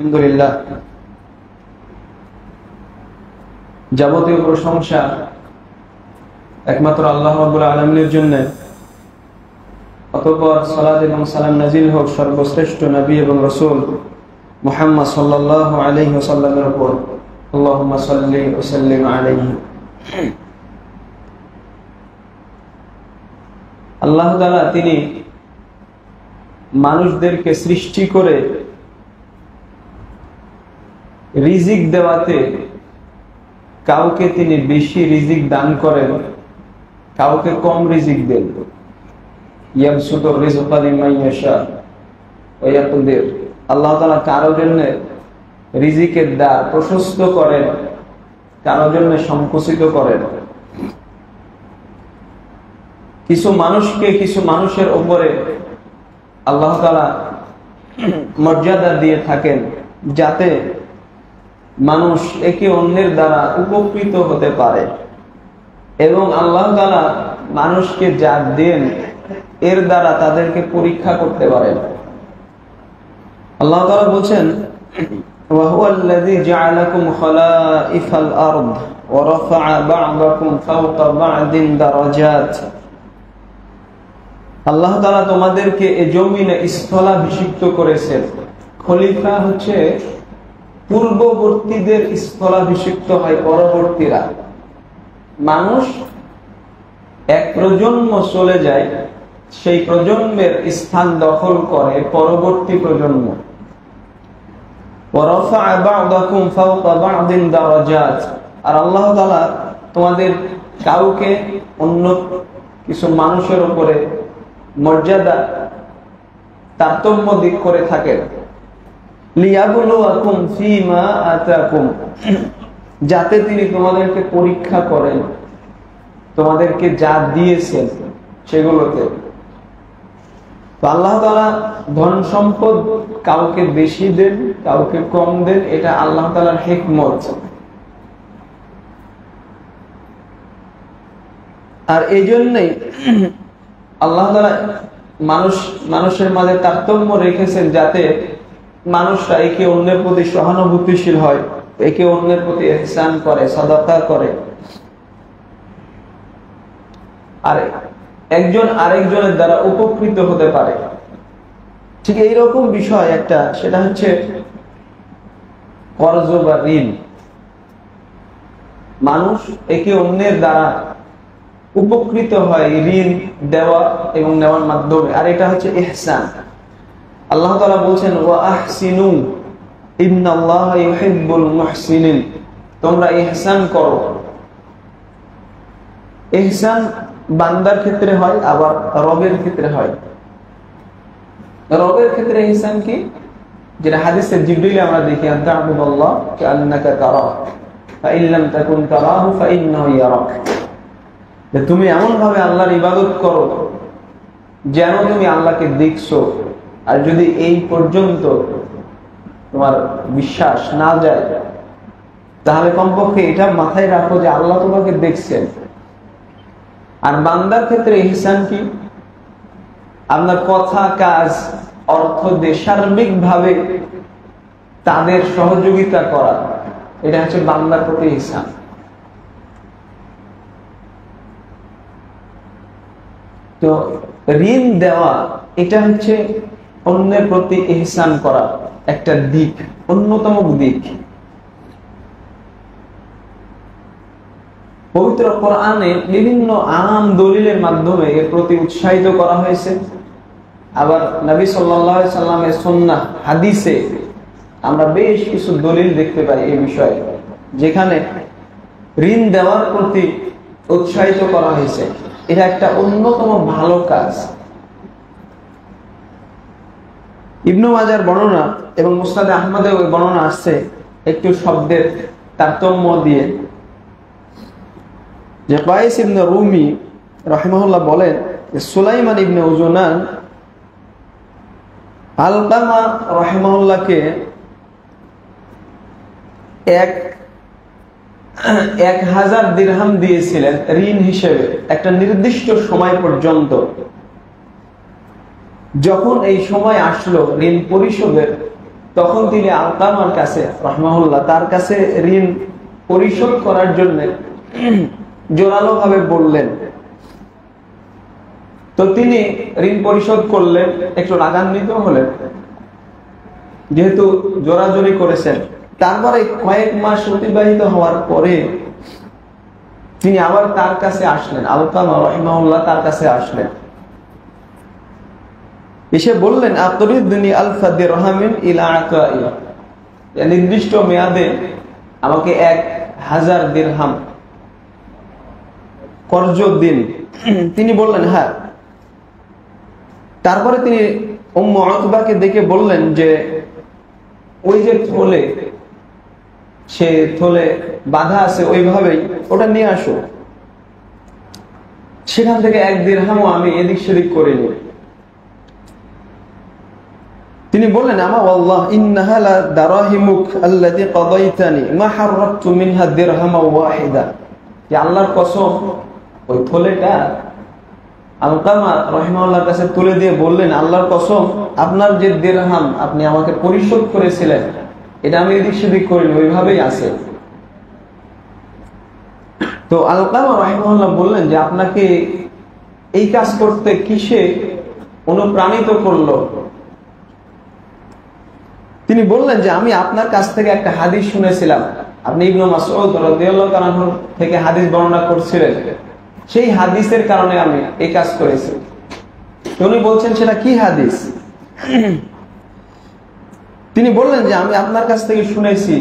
আলহামদুলিল্লাহ, যাবতীয় প্রশংসা একমাত্র আল্লাহ রাব্বুল আলামিনের জন্য। অতঃপর সালাত এবং সালাম নাজিল হোক সর্বশ্রেষ্ঠ নবী এবং রাসূল মুহাম্মদ সাল্লাল্লাহু আলাইহি ওয়াসাল্লামের উপর। আল্লাহুম্মা সাল্লি ওয়া সাল্লিম আলাইহি। আল্লাহ তাআলা তিনি মানুষদেরকে সৃষ্টি করে রিজিক দেওয়াতে কাউকে তিনি বেশি রিজিক দান করেন, কাউকে কম রিজিক দেন। ইয়াবসুতুর রিজকা লিমান ইয়াশা ওয়া ইয়াকদির। আল্লাহ তাআলা কারো জন্য রিজিকের দ্বার প্রশস্ত করেন, কারো জন্য সংকুচিত করেন। কিছু মানুষকে কিছু মানুষের উপরে আল্লাহ তাআলা মর্যাদা দিয়ে থাকেন, যাতে মানুষ একে অন্যের দ্বারা উপকৃত হতে পারে। এবং আল্লাহ তাআলা মানুষকে যা দেন এর দ্বারা তাদেরকে পরীক্ষা করতে পারেন। আল্লাহ তাআলা বলেন, ওয়া হুয়াল্লাযী জাআলাকুম খালাইফাল আরদ ওয়া রাফা'a বা'দাকুম ফাওকা বা'দিন দারাজাত। আল্লাহ তাআলা তোমাদেরকে এই জমিনে স্থলাভিষিক্ত করেছেন। খলিফা হচ্ছে পূর্ববর্তীদের স্থলাভিষিক্ত হয় পরবর্তীরা। মানুষ এক প্রজন্ম চলে যায়, সেই প্রজন্মের স্থান দখল করে পরবর্তী প্রজন্ম। ওয়ারাফা'a বা'দাকুম ফাওকা বা'দিন দারাজাত। আর আল্লাহ তাআলা তোমাদের কাউকে অন্য কিছু মানুষের উপরে মর্যাদা তারতম্য দিক করে থাকেন। লিয়াবলুয়াকুম ফীমা আতাকুম, যাতে তিনি তোমাদেরকে পরীক্ষা করেন তোমাদেরকে যা দিয়েছেন সেগুলোতে। তো আল্লাহ তাআলা ধন সম্পদ কাউকে বেশি দেন, কাউকে কম দেন, এটা আল্লাহ তাআলার হিকমত। আর এই জন্যই আল্লাহ তাআলা মানুষের মাঝে তারতম্য রেখেছেন, যাতে মানুষরা একে অন্যের প্রতি সহানুভূতিশীল হয়, একে অন্যের প্রতি ইহসান করে, সাদাকা করে, আর একজন আরেকজনের দ্বারা উপকৃত হতে পারে। ঠিক এইরকম বিষয় একটা, সেটা হচ্ছে কর্জ বা ঋণ। মানুষ একে অন্যের দ্বারা উপকৃত হয় ঋণ দেওয়া এবং নেওয়ার মাধ্যমে, আর এটা হচ্ছে ইহসান। আল্লাহ তাআলা বলেন, ওয়া আহসিনু ইন্নাল্লাহা ইউহিব্বুল মুহসিনিন। তোমরা ইহসান করো। ইহসান বান্দার ক্ষেত্রে হয়, আবার রবের ক্ষেত্রে হয়। রবের ক্ষেত্রে ইহসান কি? যেটা হাদিসে জিবরিলে আমরা দেখি, আনতা'বুদাল্লাহ কাআন্নাকা তারাহু ফাইন লাম তাকুন তারাহু ফাইন্নাহু ইয়ারাক। যে তুমি এমন ভাবে আল্লাহর ইবাদত করো যেন তুমি আল্লাহকে দেখছো। আর যদি এই পর্যন্ত তোমার বিশ্বাস না যায়, তাহলে কমপক্ষে এটা মাথায় রাখো যে আল্লাহ তোমাকে দেখছেন। আর বান্দার ক্ষেত্রে ইহসান কি? আপনার কথা, কাজ, অর্থ দিয়ে সার্বিক ভাবে তাদের সহযোগিতা করা, এটা হচ্ছে বান্দার প্রতি ইহসান। তো ঋণ দেওয়া, এটা হচ্ছে অন্যের প্রতি ইহসান করা একটা দিক, অন্যতম দিক। পবিত্র কোরআনে বিভিন্ন আম দলিলের মাধ্যমে এর প্রতি উৎসাহিত করা হয়েছে। আবার নবী সাল্লাল্লাহু আলাইহি সাল্লামের সুন্নাহ হাদিসে আমরা বেশ কিছু দলিল দেখতে পাই এই বিষয়ে, যেখানে ঋণ দেওয়ার প্রতি উৎসাহিত করা হয়েছে। এটা একটা অন্যতম ভালো কাজ। ইবনে মাজার বর্ণনা এবং মুসনাদ আহমদে ওই বর্ণনা আসছে একটু শব্দের তারতম্য দিয়ে, যে কায়েস ইবনে রুমি রাহিমাহুল্লাহ বলেন যে সুলাইমান ইবনে উজুনান আলকামা রাহিমাহুল্লাহকে 1000 দিরহাম দিয়েছিলেন ঋণ হিসেবে একটা নির্দিষ্ট সময় পর্যন্ত। যখন এই সময় আসলো ঋণ পরিশোধের, তখন তিনি আলকামার কাছে রাহমাহুল্লাহ তার কাছে ঋণ পরিশোধ করার জন্য জোরালো ভাবে বললেন। তো তিনি ঋণ পরিশোধ করলেন, একটু রাগান্বিত হলেন যেহেতু জোরাজোরি করেছেন। তারপরে কয়েক মাস অতিবাহিত হওয়ার পরে তিনি আবার তার কাছে আসলেন, আলকামা রাহিমাহুল্লাহ তার কাছে আসলেন, এসে বললেন আতরিদুনি আলফা দিরহামিন ইলা আতাই, নির্দিষ্ট মেয়াদে আমাকে 1000 দিরহাম কর্জ দিন। তিনি বললেন হ্যাঁ। তারপরে তিনি উম্মু উতবাকে ডেকে বললেন যে ওই যে থলে, সে থলে বাধা আছে ওইভাবেই ওটা নিয়ে আসো, সেখান থেকে 1 দিরহামও আমি এদিক সেদিক করিনি। তিনি বললেন আমা ওয়াল্লাহ ইন্নাহা লা দারাহিমুক আল্লাতী কাদাইতানি মা হাররাতু মিনহা দিরহামা ওয়াহিদা, যে আল্লাহর কসম ওই থলেটা আলকামা রাহিমাহুল্লাহর কাছে তুলে দিয়ে বললেন আল্লাহর কসম আপনার যে দিরহাম আপনি আমাকে পরিশোধ করেছিলেন এটা আমি এদিক সেদিক করিনি, ওইভাবেই আছে। তো আলকামা রাহিমাহুল্লাহ বললেন যে আপনাকে এই কাজ করতে কিসে অনুপ্রাণিত করলো? তিনি বললেন যে আমি আপনার কাছ থেকে একটা হাদিস শুনেছিলাম, আপনি ইবনে মাসউদ রাদিয়াল্লাহু তাআলা আনহু থেকে হাদিস বর্ণনা করছিলেন, সেই হাদিসের কারণে আমি এই কাজ করেছি। উনি বলছেন সেটা কি হাদিস? তিনি বললেন যে আমি আপনার কাছ থেকে শুনেছি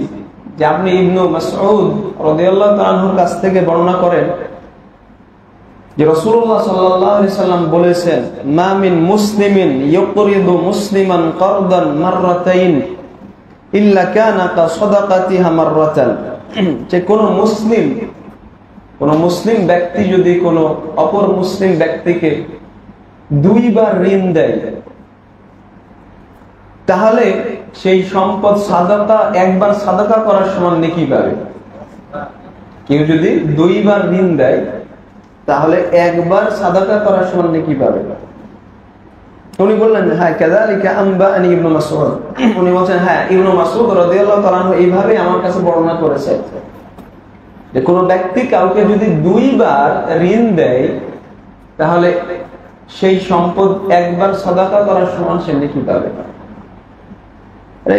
যে আপনি ইবনে মাসউদ রাদিয়াল্লাহু তাআলা আনহুর কাছ থেকে বর্ণনা করেন যে রাসূলুল্লাহ সাল্লাল্লাহু আলাইহি সাল্লাম বলেছেন মা মিন মুসলিমিন ইয়ুকরিদু মুসলিমান কারদান মাররাতাইন ইল্লা কানা কা সাদাকাতিহা মাররাতান, যে কোন মুসলিম ব্যক্তি যদি কোন অপর মুসলিম ব্যক্তিকে 2 বার ঋণ দেয় তাহলে সেই সম্পদ সাদাকা, একবার সাদাকা করার সমান নেকি পাবে। কেউ যদি 2 বার ঋণ দেয় তাহলে একবার সাদাকা করার সমান নেকি পাবে। উনি বললেন হ্যাঁ কাযালিকা আনবাআনি ইবনে মাসউদ, উনি বলেন হ্যাঁ ইবনে মাসউদ রাদিয়াল্লাহু তাআলা আনহু এইভাবে আমার কাছে বর্ণনা করেছে যে কোন ব্যক্তি কাউকে যদি 2 বার ঋণ দেয় তাহলে সেই সম্পদ একবার সাদাকা করার সমান সে নেকি পাবে।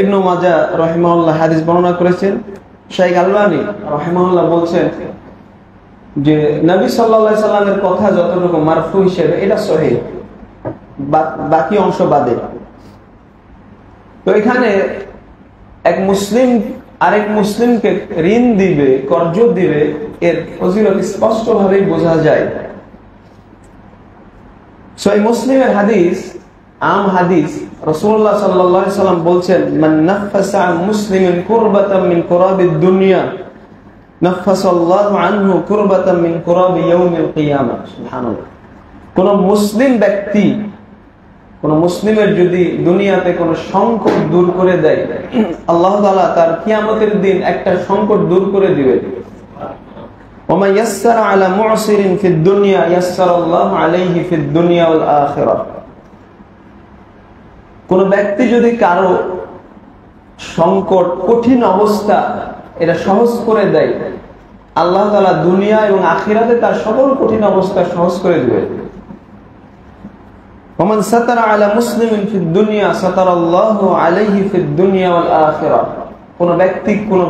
ইবনে মাজাহ রাহিমাহুল্লাহ হাদিস বর্ণনা করেছেন। শাইখ আলবানী রাহিমাহুল্লাহ বলছেন যে নবী সাল্লাল্লাহু আলাইহি সাল্লামের কথা যতটুকু মারফু হিসেবে এটা সহিহ, বাকি অংশ বাদে। তো এখানে এক মুসলিম আরেক মুসলিমকে ঋণ দিবে, কর্জ দিবে, এর ফজিলত স্পষ্ট ভাবে বোঝা যায়। সহিহ মুসলিমের হাদিস, আম হাদিস, রাসূলুল্লাহ সাল্লাল্লাহু আলাইহি সাল্লাম বলছেন মান নাফাসা আন মুসলিমিন কুরবাতাম মিন কুরাবিদ দুনিয়া নাফাসাল্লাহু আনহু কুরবাতাম মিন কুরাবি ইয়াউমিল কিয়ামাহ। সুবহানাল্লাহ। কোন মুসলিম ব্যক্তি, কোন মুসলিমের যদি দুনিয়াতে কোন সংকট দূর করে দেয়, আল্লাহ তাআলা তার কিয়ামতের দিন একটা সংকট দূর করে দিবেন। ওয়া ইয়াসসারা আলা মু'সিরিন ফিদ দুনিয়া ইয়াসসারাল্লাহু আলাইহি ফিদ দুনিয়া ওয়াল আখিরাহ। কোন ব্যক্তি যদি কারো সংকট, কঠিন অবস্থা এটা সহজ করে দেয়, আল্লাহ তাআলা দুনিয়া এবং আখিরাতে তার সকল কঠিন অবস্থা সহজ করে দিবেন। ওমান সাতারা আলা মুসলিমিন ফিদ দুনিয়া সাতারাল্লাহু আলাইহি ফিদ দুনিয়া ওয়াল আখিরাহ। কোন ব্যক্তি কোন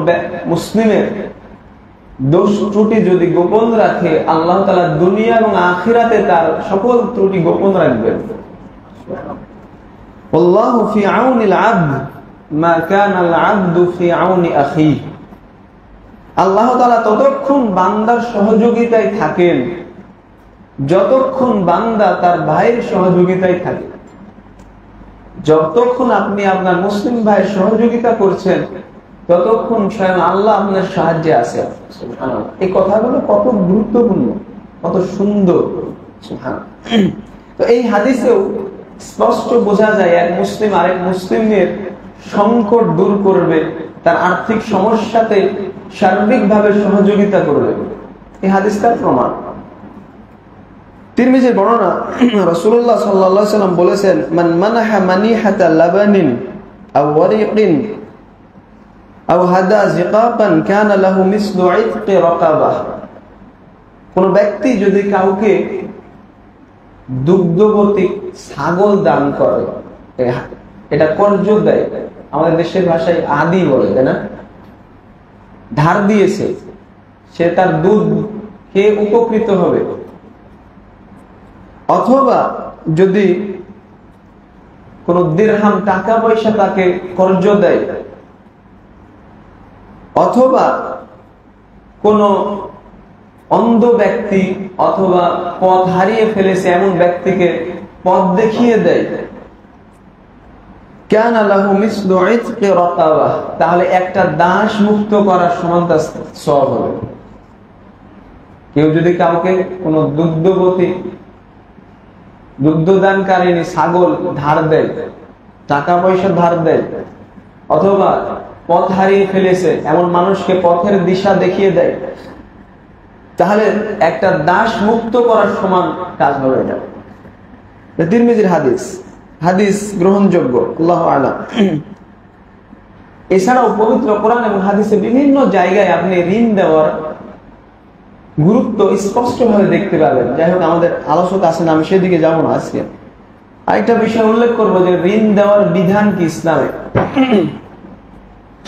মুসলিমের দোষ ত্রুটি যদি গোপন রাখে, আল্লাহ তাআলা দুনিয়া এবং আখিরাতে তার সকল ত্রুটি গোপন রাখবেন। আল্লাহু ফি আউনিল আবদ মা কানাল আবদু ফি আউনি আখিহি। আল্লাহ তাআলা ততক্ষণ বান্দার সহযোগিতায় থাকেন যতক্ষণ বান্দা তার ভাইয়ের সহযোগিতায় থাকে। যতক্ষণ আপনি আপনার মুসলিম ভাইয়ের সহযোগিতা করছেন ততক্ষণ স্বয়ং আল্লাহ আপনার সাহায্যে আছে। সুবহানাল্লাহ। এই কথাগুলো কত গুরুত্বপূর্ণ, কত সুন্দর। সুবহানাল্লাহ। তো এই হাদিসেও স্পষ্ট বোঝা যায় এক মুসলিম আরেক মুসলিমের সংকট দূর করবে, তার আর্থিক সমস্যাতে সার্বিকভাবে সহযোগিতা করবে। এই হাদিসটার প্রমাণ। তিরমিজির বর্ণনা, রাসূলুল্লাহ সাল্লাল্লাহু আলাইহি ওয়াসাল্লাম বলেছেন মান মানাহা মানিহাতা লাবানিন আও ওয়ারিকিন আও হাদা জিকাকান কানা লাহু মিসলু ইতকি রাকাবাহ। কোন ব্যক্তি যদি কাউকে দুগ্ধবতী ছাগল দান করে, এটা কর্জ দেয়, আমাদের দেশের ভাষায় আদি বলে, তাই না? ধার দিয়েছে, সে তার দুধ খেয়ে উপকৃত হবে। অথবা যদি কোন দিরহাম টাকা পয়সা তাকে কর্জ দেয়, অথবা কোন অন্ধ ব্যক্তি অথবা পথ হারিয়ে ফেলেছে এমন ব্যক্তিকে পথ দেখিয়ে দেয়, কানা লাহু মিসলু ইতকি রাকাবাহ, তাহলে একটা দাস মুক্ত করার সমান তার সওয়াব হবে। কেউ যদি কাউকে কোন দুগ্ধদানকারিনী ছাগল ধার দেয়, টাকা পয়সা ধার দেয়, অথবা পথ হারিয়ে ফেলেছে এমন মানুষকে পথের দিশা দেখিয়ে দেয়, তাহলে একটা দাস মুক্ত করার সমান কাজ হবে। এটা তিরমিজির হাদিস, হাদিস গ্রহণযোগ্য, আল্লাহু আ'লাম। এছাড়াও পবিত্র কোরআন এবং হাদিসে বিভিন্ন জায়গায় আপনি ঋণ দেওয়ার গুরুত্ব স্পষ্টভাবে দেখতে পাবেন। যাই হোক, আমাদের আলোচনা আছে না, আমি সেদিকে যাব না আজকে। আরেকটা বিষয় উল্লেখ করবো যে ঋণ দেওয়ার বিধান কি ইসলামে।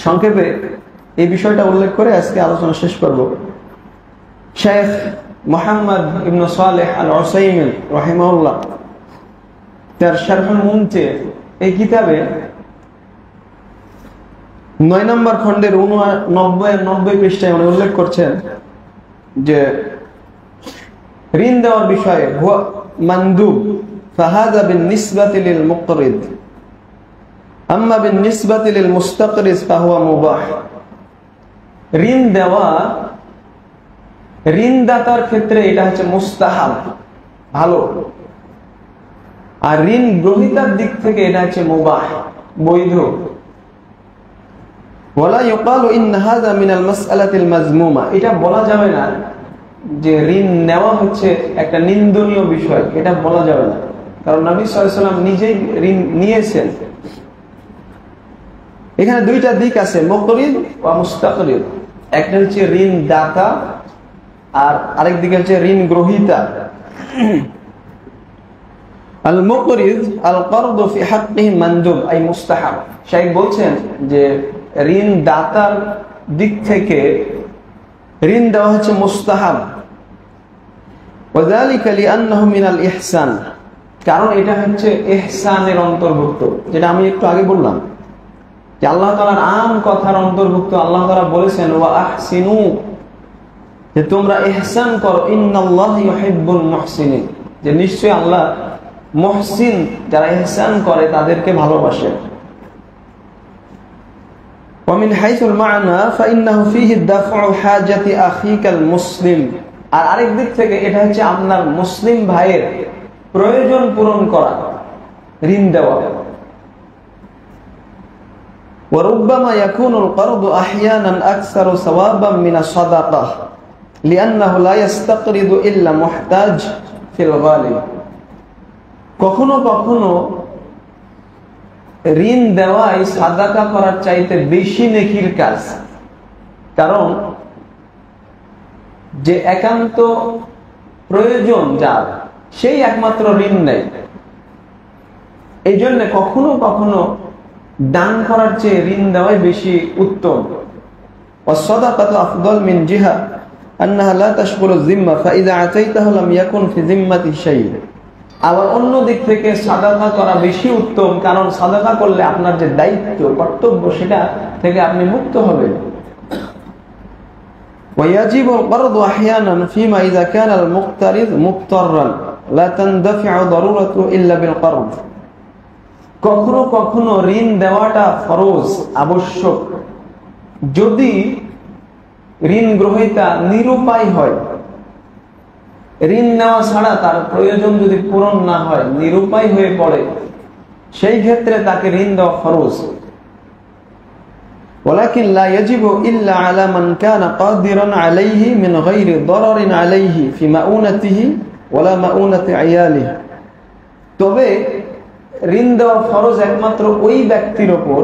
সংক্ষেপে এই বিষয়টা উল্লেখ করে আজকে আলোচনা শেষ করব। শেখ মুহাম্মদ ইবনে সালেহ আল উসাইমিন রাহিমাহুল্লাহ তার শারহুল মুমতি এই কিতাবে 9 নম্বর খণ্ডের 90 পৃষ্ঠায় উনি উল্লেখ করছেন যে ঋণ দেওয়ার বিষয়ে হুয়া মানদুব ফাহাদা বিনিসবাতি লিল মুকরিদ আম্মা বিনিসবাতি লিল মুস্তাকরিজ ফাহুয়া মুবাহ। ঋণ দেওয়া ঋণদাতার ক্ষেত্রে এটা হচ্ছে মুস্তাহাব, ভালো, আর ঋণ গ্রহীতার দিক থেকে এটা হচ্ছে মুবাহ, বৈধ। ওয়ালা ইউকালু ইন হাযা মিনাল মাসআলাতিল মাজমুমা, এটা বলা যাবে না যে ঋণ নেওয়া হচ্ছে একটা নিন্দনীয় বিষয়, এটা বলা যাবে না, কারণ নবী সাল্লাল্লাহু আলাইহি ওয়াসাল্লাম নিজেই ঋণ নিয়েছেন। এখানে দুইটা দিক আছে, মুকরিদ ওয়া মুস্তাকরিদ। একটা হচ্ছে ঋণ দাতা আর আরেক দিকে হচ্ছে ঋণ গ্রহীতা। আল মুকরিদ আল করদ ফি হাক্কিহি মানদুব আই মুস্তাহাব। শাইখ বলছেন যে ঋণ দাতার দিক থেকে ঋণ দেওয়া হচ্ছে মুস্তাহাব। ওয়াযালিকা লিআন্নাহু মিনাল ইহসান, কারণ এটা হচ্ছে ইহসানের অন্তর্ভুক্ত, যেটা আমি একটু আগে বললাম যে আল্লাহ তাআলার আম কথার অন্তর্ভুক্ত। আল্লাহ তাআলা বলেছেন ওয়া আহসিনু, যে তোমরা ইহসান করো, ইন্নাল্লাহা ইউহিব্বুল মুহসিনিন, যে নিশ্চয়ই আল্লাহ মুহসিন যারা ইহসান করে তাদেরকে ভালোবাসেন। ومن حيث المعنى فإنه فيه دفع حاجة أخيك المسلم, আর আরেক দিক থেকে এটা হচ্ছে আপনার মুসলিম ভাইয়ের প্রয়োজন পূরণ করা, ঋণ দেওয়া। وربما يكون القرض أحيانا أكثر ثوابا من الصدقة لأنه لا يستقرض إلا محتاج في الغالب। কখনো কখনো ঋণ দেওয়াই সাদাকা করার চাইতে বেশি নেকির কাজ, কারণ যে একান্ত প্রয়োজন যার, সেই একমাত্র ঋণ নেয়। এই জন্য কখনো কখনো দান করার চেয়ে ঋণ দেওয়াই বেশি উত্তম। والصدقة أفضل من جهة أنها لا تشغل الذمة فإذا أعطيته لم يكن في ذمة شيء। আবার অন্য দিক থেকে সাদাকা করা বেশি উত্তম, কারণ সাদাকা করলে আপনার যে দায়িত্ব কর্তব্য সেটা থেকে আপনি মুক্ত হবেন। ويجب القرض أحيانا فيما إذا كان المقترض مضطرا لا تندفع ضرورته إلا بالقرض। কখনো কখনো ঋণ দেওয়াটা ফরজ, আবশ্যক, যদি ঋণ গ্রহীতা নিরুপায় হয়, ঋণ নেওয়া ছাড়া তার প্রয়োজন যদি পূরণ না হয়, নিরুপায় হয়ে পড়ে, সেই ক্ষেত্রে তাকে ঋণ দেওয়া ফরজ। ولكن لا يجب إلا على من كان قادرا عليه من غير ضرر عليه في مؤونته ولا مؤونة عياله। তবে ঋণ দেওয়া ফরজ একমাত্র ওই ব্যক্তির ওপর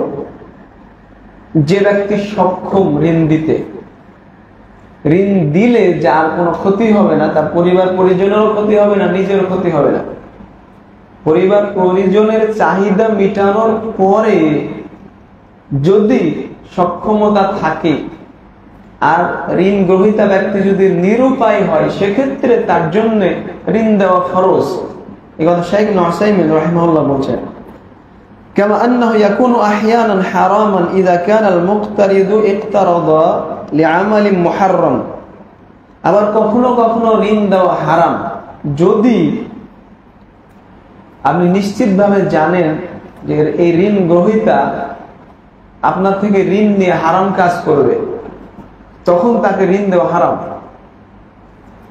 যে ব্যক্তি সক্ষম ঋণ দিতে। ঋণ দিলে যার কোনো ক্ষতি হবে না, তার পরিবার পরিজনেরও ক্ষতি হবে না, নিজেরও ক্ষতি হবে না। পরিবার পরিজনের চাহিদা মেটানোর পরে যদি সক্ষমতা থাকে আর ঋণ গ্রহীতা ব্যক্তি যদি নিরুপায় হয়, সেক্ষেত্রে তার জন্য ঋণ দেওয়া ফরজ। এই কথা শাইখ ইবনে উসাইমিন রাহিমাহুল্লাহ বলছেন, কামা আন্নাহু ইয়াকুনু আহইয়ানান হারামান ইযা কানা আল মুক্তারিদু ইকতারাদা লিআমালিন মুহাররাম। আবার কখনো কখনো ঋণ দেওয়া হারাম যদি আপনি নিশ্চিতভাবে জানেন যে এই ঋণ গ্রহীতা আপনার থেকে ঋণ নিয়ে হারাম কাজ করবে, তখন তাকে ঋণ দেওয়া হারাম।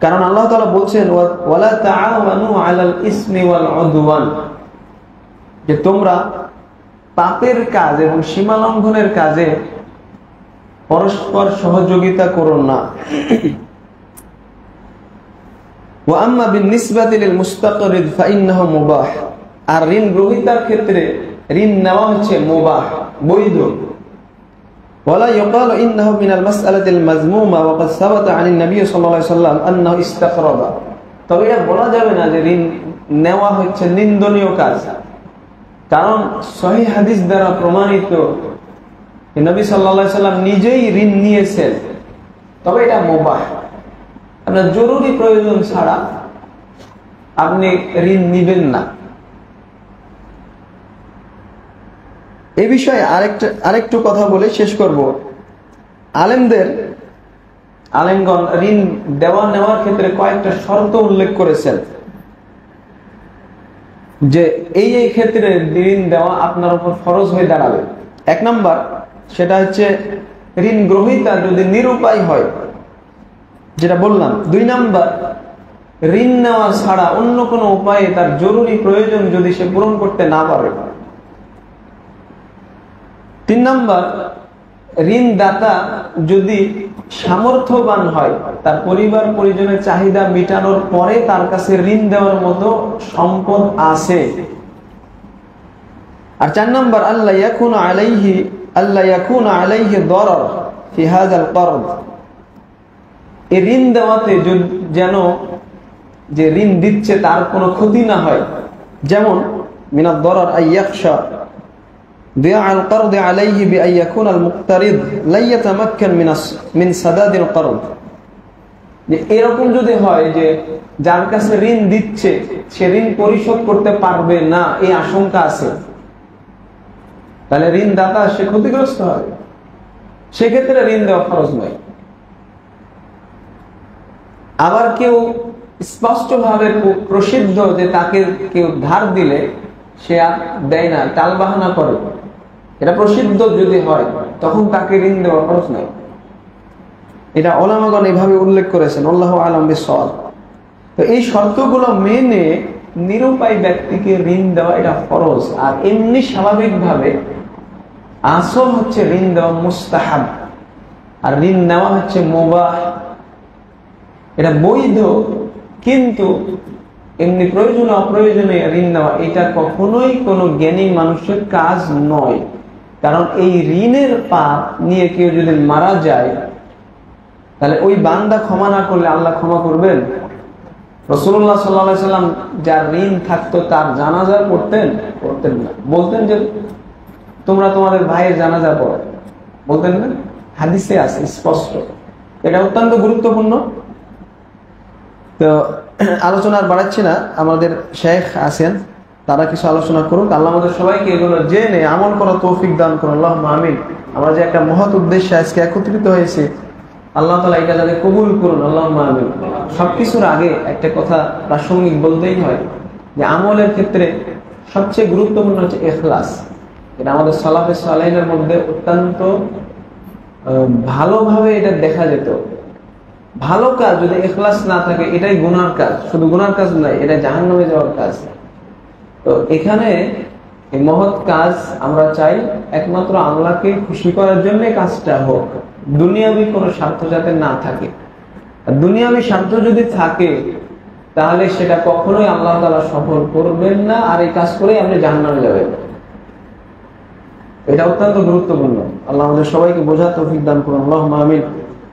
কারণ আল্লাহ তাআলা বলছেন ওয়ালা তাআওয়ানু আলাল ইসমি ওয়াল উদওয়ান, যে তোমরা পাপের কাজ এবং সীমা লঙ্ঘনের কাজে পরস্পর সহযোগিতা করো না। ওয়া আম্মা বিনিসবাতি লিল মুস্তাকরিদ ফাইন্নাহু মুবাহ। আর ঋণ গ্রহীতার ক্ষেত্রে ঋণ নেওয়া হচ্ছে মুবাহ, বৈধ। ওয়ালা ইউকালু ইন্নাহু মিনাল মাসআলাতিল মাযমুমা ওয়া ক্বাদ সাবাতা আনিন নবী সাল্লাল্লাহু আলাইহি ওয়াসাল্লাম আন্নাহু ইস্তাকরাবা। তবে এটা বলা যাবে না যে ঋণ নেওয়া হচ্ছে নিন্দনীয় কাজ, কারণ সহিহ হাদিস দ্বারা প্রমাণিত নবী সাল্লাল্লাহু আলাইহি ওয়াসাল্লাম নিজেই ঋণ নিয়েছেন। তবে এটা মুবাহ, আপনার জরুরি প্রয়োজন ছাড়া আপনি ঋণ নিবেন না। এই বিষয়ে আরেকটু কথা বলে শেষ করব। আলেমগণ ঋণ দেওয়া নেওয়ার ক্ষেত্রে কয়েকটা শর্ত উল্লেখ করেছেন, যে এই ক্ষেত্রে ঋণ দেওয়া আপনার উপর ফরজ হয়ে দাঁড়াবে। 1 নাম্বার, সেটা হচ্ছে ঋণ গ্রহীতা যদি নিরুপায় হয়, যেটা বললাম। 2 নাম্বার, ঋণ নেওয়া ছাড়া অন্য কোনো উপায়ে তার জরুরি প্রয়োজন যদি সে পূরণ করতে না পারে। 3 নাম্বার, ঋণদাতা যদি সামর্থ্যবান হয়, তার পরিবার পরিজনের চাহিদা মেটানোর পরে তার কাছে ঋণ দেওয়ার মতো সম্পদ আছে। আর 4 নাম্বার, আল্লাহ ইয়াকুনা আলাইহি দারার ফি হাযাল কারদ। এই ঋণ দেওয়াতে যেন যে ঋণ দিচ্ছে তার কোনো ক্ষতি না হয়। যেমন মিনাদ দারার আইয়াখশা ضياع القرض عليه بأن يكون المقترض لا يتمكن من سداد القرض। এরকম যদি হয় যে যার কাছে ঋণ দিচ্ছে সে ঋণ পরিশোধ করতে পারবে না, এই আশঙ্কা আছে, তাহলে ঋণদাতা সে ক্ষতিগ্রস্ত হবে, সেক্ষেত্রে ঋণ দেওয়া ফরজ নয়। আবার কেউ স্পষ্টভাবে প্রসিদ্ধ যে তাকে কেউ ধার দিলে সে আর দেয় না, টালবাহানা করে, এটা প্রসিদ্ধ যদি হয়, তখন তাকে ঋণ দেওয়া খরচ নয়। এটা ওলামাগণ এইভাবে উল্লেখ করেছেন, আল্লাহু আ'লাম বিস-সাওয়াব। তো এই শর্তগুলো মেনে নিরুপায় ব্যক্তিকে ঋণ দেওয়া এটা ফরজ। আর এমনি স্বাভাবিকভাবে আসল হচ্ছে ঋণ দেওয়া মুস্তাহাব, আর ঋণ নেওয়া হচ্ছে মুবাহ, এটা বৈধ। কিন্তু এমনি প্রয়োজনে অপ্রয়োজনে ঋণ নেওয়া এটা কখনোই কোনো জ্ঞানী মানুষের কাজ নয়। কারণ এই ঋণের পাপ নিয়ে কেউ যদি মারা যায়, তাহলে ওই বান্দা ক্ষমা না করলে আল্লাহ ক্ষমা করবেন? রাসূলুল্লাহ সাল্লাল্লাহু আলাইহি ওয়াসাল্লাম যার ঋণ থাকতো তার জানাজা পড়তেন না, বলতেন যে তোমরা তোমাদের ভাইয়ের জানাজা পড়ো, বলতেন না? হাদিসে আছে স্পষ্ট, এটা অত্যন্ত গুরুত্বপূর্ণ। তো আলোচনা আর বাড়াচ্ছি না, আমাদের শেখ আছেন, তারা কিছু আলোচনা করুক। আল্লাহ আমাদের সবাইকে এগুলো জেনে আমল করার তৌফিক দান করুন, আল্লাহুম্মা আমিন। আমরা যে একটা মহৎ উদ্দেশ্যে আজকে একত্রিত হয়েছে, আল্লাহ তাআলা এটা যাতে কবুল করুন, আল্লাহুম্মা আমিন। সবকিছুর আগে একটা কথা প্রাসঙ্গিক বলতেই হয় যে আমলের ক্ষেত্রে সবচেয়ে গুরুত্বপূর্ণ হচ্ছে ইখলাস। এটা আমাদের সালাফে সালেহিনের মধ্যে অত্যন্ত ভালোভাবে এটা দেখা যেত। ভালো কাজ যদি ইখলাস না থাকে এটাই গুনার কাজ, শুধু গুনার কাজ নয়, এটা জাহান্নামে যাওয়ার কাজ। তো এখানে এই মহৎ কাজ আমরা চাই একমাত্র আল্লাহকে খুশি করার জন্য কাজটা হোক, দুনিয়াবি কোনো স্বার্থ যাতে না থাকে। আর দুনিয়াবি স্বার্থ যদি থাকে তাহলে সেটা কখনোই আল্লাহ তাআলা সফল করবেন না, আর এই কাজ করে আপনি জাহান্নামে যাবেন। এটা অত্যন্ত গুরুত্বপূর্ণ। আল্লাহ আমাদের সবাইকে বোঝার তৌফিক দান করুন। আল্লাহুম্মা আমিন।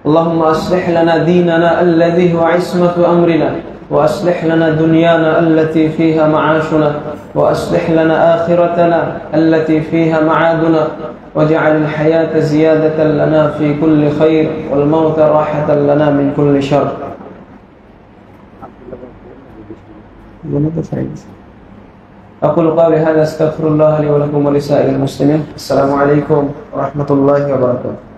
আল্লাহুম্মা আসলিহ লানা দীনানা আল্লাযী হুয়া ইসমাতু আমরিনা ওয়া আসলিহ লানা দুনিয়ানা আল্লাতী ফীহা মাআশুনা ওয়া আসলিহ লানা আখিরাতানা আল্লাতী ফীহা মাআদুনা ওয়াজআল হায়াতা জিয়াদাতান লানা ফী কুল্লি খাইর ওয়াল মাউতা রাহাতান লানা মিন কুল্লি শারর। أقول قولي هذا، أستغفر الله لي ولكم ولسائر المسلمين. السلام عليكم ورحمة الله وبركاته.